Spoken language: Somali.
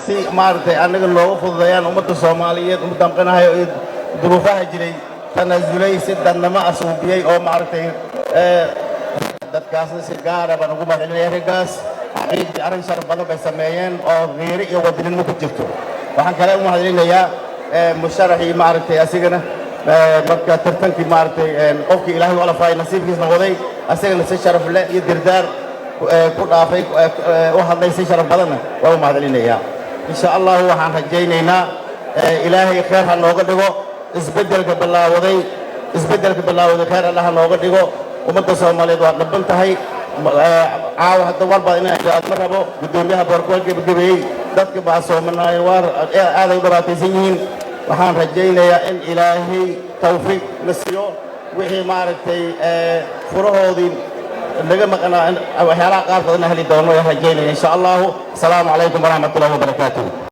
si maartay anaga loogu fududayaan ummadda Soomaaliyeed ummadda qanahay duruufaha jiray tanaasulay si dadnimo asuubiyay oo maartay dadkaasna si gaar ah baan ugu mahadcelinayaa ragaas arrin sharaf badan bay sameeyeen oo qiiri iyo wadaninimo ku jirto waxaan kale u mahadcelinayaa musharaxii maartay asigana marka tartankii maartay qofkii ilaahay wala faay nasiibkiisna waday asagana si sharaf leh iyo dirdaar ku dhaafay oo hadlay si sharaf badan waa u mahadcelinayaa insha Allah waxaan rajaynaynaa ilaahay khayr ha nooga dhigo isbedelka bilaawday khayr Allah ha nooga dhigo ummadda Soomaaliyeed waa dhaban tahay caawa hadda walba inay ma rabo gudoomiyaha boorkoolka gabagabay dadka baa Soomaaliyeed waa aad ay u dhibaataysan yihiin waxaan rajaynayaa in ilaahay tawfiiq na siiyo wixii maaragtay furahoodii laga maqnaa waxyaalaha qaarkoodna heli doono rajaynaya insha Allah. Assalaamu calaykum waraxmatullaahi wabarakaatuh.